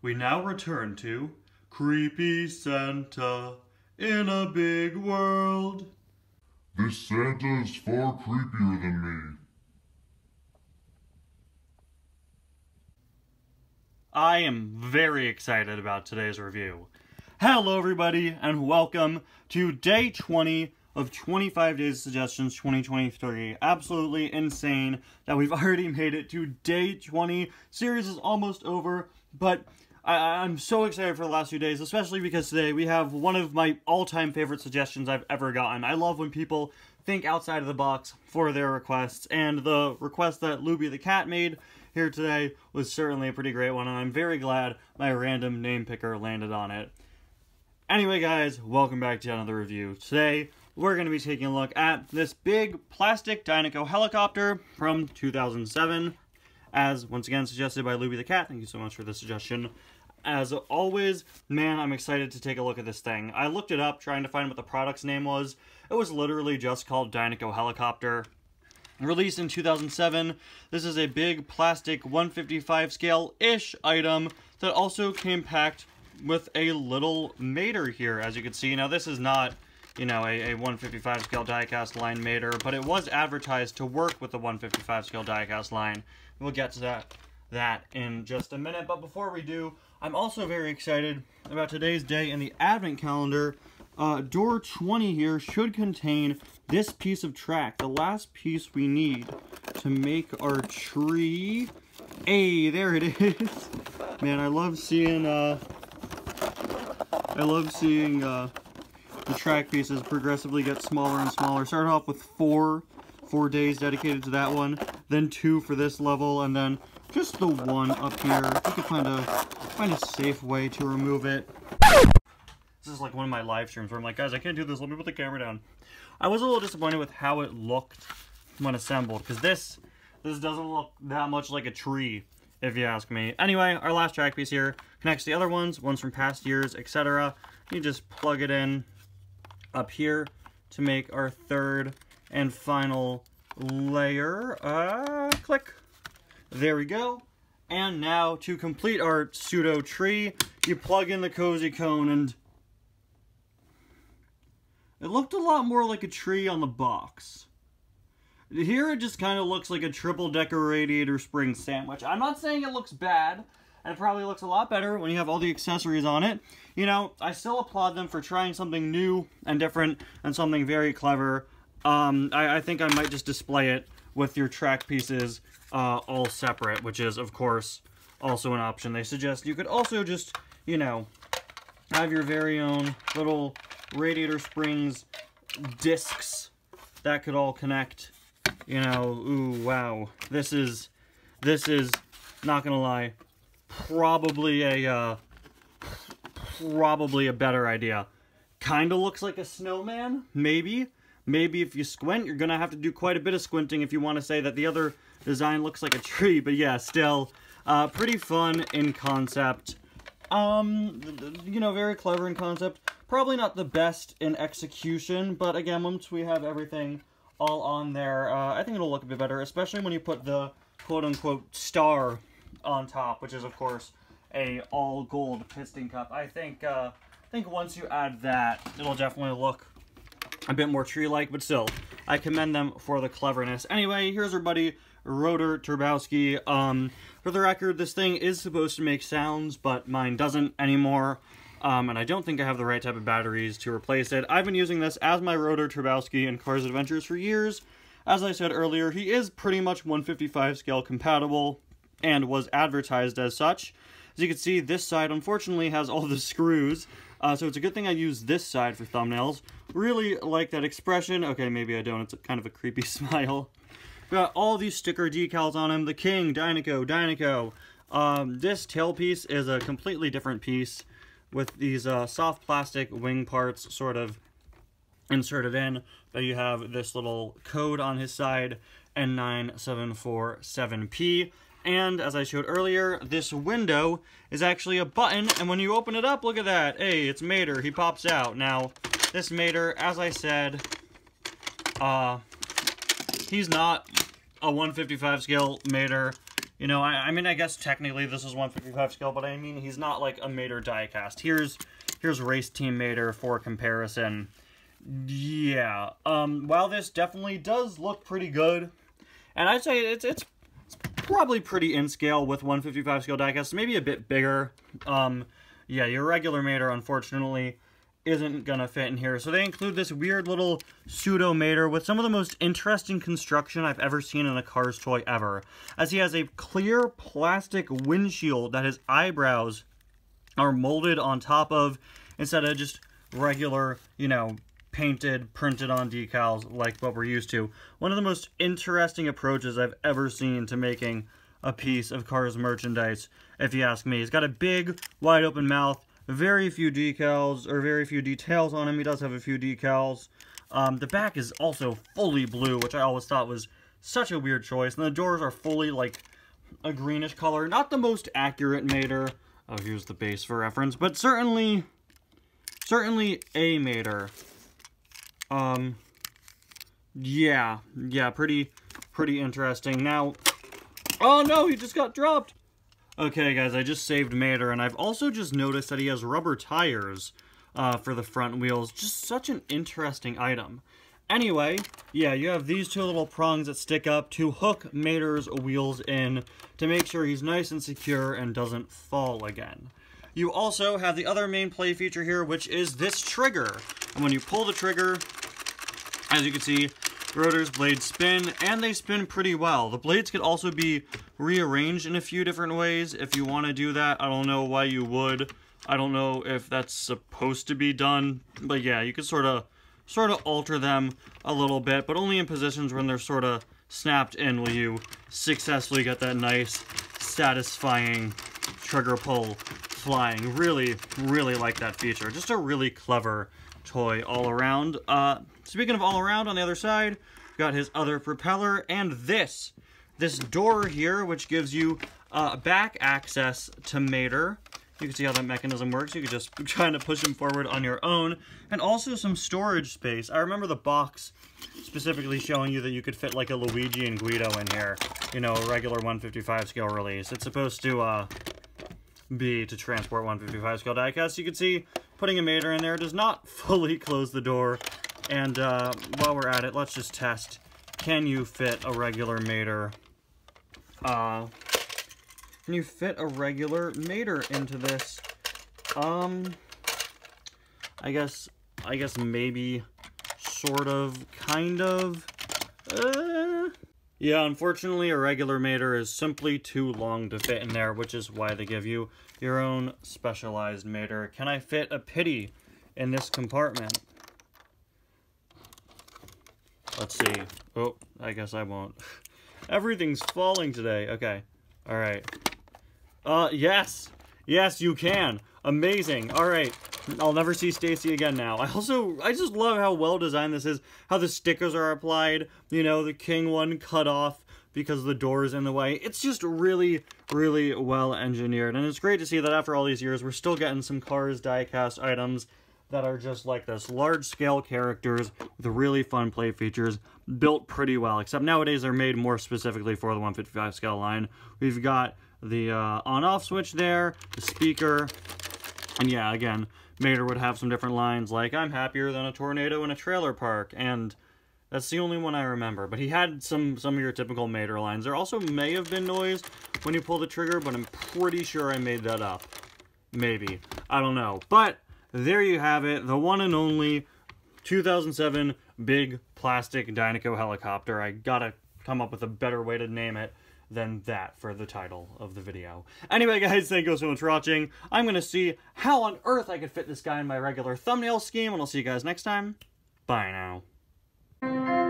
We now return to Creepy Santa in a Big World. This Santa is far creepier than me. I am very excited about today's review. Hello everybody, and welcome to day 20 of 25 Days of Suggestions 2023. Absolutely insane that we've already made it to day 20. Series is almost over, but I'm so excited for the last few days, especially because today we have one of my all-time favorite suggestions I've ever gotten. I love when people think outside of the box for their requests, and the request that Luby the cat made here today was certainly a pretty great one, and I'm very glad my random name picker landed on it. Anyway guys, welcome back to another review. Today, we're going to be taking a look at this big plastic Dinoco helicopter from 2007, as once again suggested by Luby the cat. Thank you so much for the suggestion. As always, man, I'm excited to take a look at this thing. I looked it up trying to find what the product's name was. It was literally just called Dinoco Helicopter. Released in 2007, this is a big plastic 155 scale-ish item that also came packed with a little mater here, as you can see. Now, this is not, you know, a 155 scale diecast line mater, but it was advertised to work with the 155 scale diecast line. We'll get to that in just a minute, but before we do, I'm also very excited about today's day in the advent calendar. Door 20 here should contain this piece of track, the last piece we need to make our tree. Hey, there it is. Man, I love seeing the track pieces progressively get smaller and smaller. Started off with four days dedicated to that one, then 2 for this level, and then just the 1 up here. If you could find a safe way to remove it. This is like one of my live streams where I'm like, guys, I can't do this, let me put the camera down. I was a little disappointed with how it looked when assembled, because this doesn't look that much like a tree, if you ask me. Anyway, our last track piece here connects to the other ones from past years, etc. You just plug it in up here to make our third and final layer. Click. There we go. And now, to complete our pseudo tree, you plug in the cozy cone, and it looked a lot more like a tree on the box. Here it just kind of looks like a triple-decker radiator spring sandwich. I'm not saying it looks bad, and it probably looks a lot better when you have all the accessories on it. You know, I still applaud them for trying something new and different and something very clever. I think I might just display it with your track pieces all separate, which is, of course, also an option. They suggest you could also just, you know, have your very own little radiator springs discs that could all connect. You know, ooh, wow. This is not gonna lie, probably a better idea. Kinda looks like a snowman, maybe. Maybe if you squint, you're gonna have to do quite a bit of squinting if you want to say that the other design looks like a tree, but yeah, still, pretty fun in concept. You know, very clever in concept. Probably not the best in execution, but again, once we have everything all on there, I think it'll look a bit better, especially when you put the quote-unquote star on top, which is, of course, a all-gold piston cup. I think once you add that, it'll definitely look a bit more tree-like, but still, I commend them for the cleverness. Anyway, here's our buddy Rotor Turbowski. For the record, this thing is supposed to make sounds, but mine doesn't anymore, and I don't think I have the right type of batteries to replace it. I've been using this as my Rotor Turbowski in Cars Adventures for years. As I said earlier, he is pretty much 155 scale compatible, and was advertised as such. As you can see, this side unfortunately has all the screws, so it's a good thing I use this side for thumbnails. Really like that expression. Okay, maybe I don't. It's kind of a creepy smile. Got all these sticker decals on him. The King, Dinoco, Dinoco. This tailpiece is a completely different piece with these soft plastic wing parts sort of inserted in. But you have this little code on his side, N9747P. And, as I showed earlier, this window is actually a button, and when you open it up, look at that. Hey, it's Mater. He pops out. Now, this Mater, as I said, he's not a 155 scale Mater. You know, I mean, I guess technically this is 155 scale, but I mean, he's not like a Mater diecast. Here's Race Team Mater for comparison. Yeah, while this definitely does look pretty good, and I'd say it's probably pretty in scale with 155 scale diecast, maybe a bit bigger. Yeah, your regular Mater, unfortunately, isn't gonna fit in here. So they include this weird little pseudo Mater with some of the most interesting construction I've ever seen in a Cars toy ever, as he has a clear plastic windshield that his eyebrows are molded on top of, instead of just regular, you know, painted, printed on decals like what we're used to. One of the most interesting approaches I've ever seen to making a piece of Cars merchandise, if you ask me. He's got a big, wide open mouth, very few decals, or very few details on him. He does have a few decals. The back is also fully blue, which I always thought was such a weird choice. And the doors are fully, like, a greenish color. Not the most accurate Mater. Oh, here's the base for reference. But certainly a Mater. Yeah, pretty interesting. Now, oh no, he just got dropped! Okay, guys, I just saved Mater, and I've also just noticed that he has rubber tires for the front wheels. Just such an interesting item. Anyway, yeah, you have these two little prongs that stick up to hook Mater's wheels in to make sure he's nice and secure and doesn't fall again. You also have the other main play feature here, which is this trigger. And when you pull the trigger, as you can see, the rotor's blades spin, and they spin pretty well. The blades could also be rearranged in a few different ways if you want to do that. I don't know why you would. I don't know if that's supposed to be done. But yeah, you could sort of alter them a little bit, but only in positions when they're sort of snapped in will you successfully get that nice, satisfying trigger pull flying. Really like that feature. Just a really clever toy all around. Speaking of all around, on the other side, we've got his other propeller and this door here, which gives you back access to Mater. You can see how that mechanism works. You could just kind of push him forward on your own, and also some storage space. I remember the box specifically showing you that you could fit like a Luigi and Guido in here, you know, a regular 155 scale release. It's supposed to be to transport 155 scale diecast. You can see putting a Mater in there does not fully close the door. And while we're at it, let's just test. Can you fit a regular Mater? Can you fit a regular Mater into this? I guess maybe, sort of, kind of. Yeah, unfortunately, a regular Mater is simply too long to fit in there, which is why they give you your own specialized Mater. Can I fit a Pity in this compartment? Let's see. Oh, I guess I won't. Everything's falling today. Okay. Alright. Yes! Yes, you can! Amazing! Alright. I'll never see Stacy again now. I just love how well designed this is. How the stickers are applied. You know, the King one cut off because the door is in the way. It's just really well engineered. And it's great to see that after all these years, we're still getting some Cars diecast items that are just like this. Large-scale characters with really fun play features, built pretty well. Except nowadays they're made more specifically for the 155 scale line. We've got the on-off switch there, the speaker, and yeah, again, Mater would have some different lines like, I'm happier than a tornado in a trailer park, and that's the only one I remember. But he had some of your typical Mater lines. There also may have been noise when you pull the trigger, but I'm pretty sure I made that up. Maybe. I don't know. But there you have it, the one and only 2007 big plastic Dinoco helicopter. I gotta come up with a better way to name it than that for the title of the video. Anyway, guys, thank you so much for watching. I'm gonna see how on earth I could fit this guy in my regular thumbnail scheme, and I'll see you guys next time. Bye now.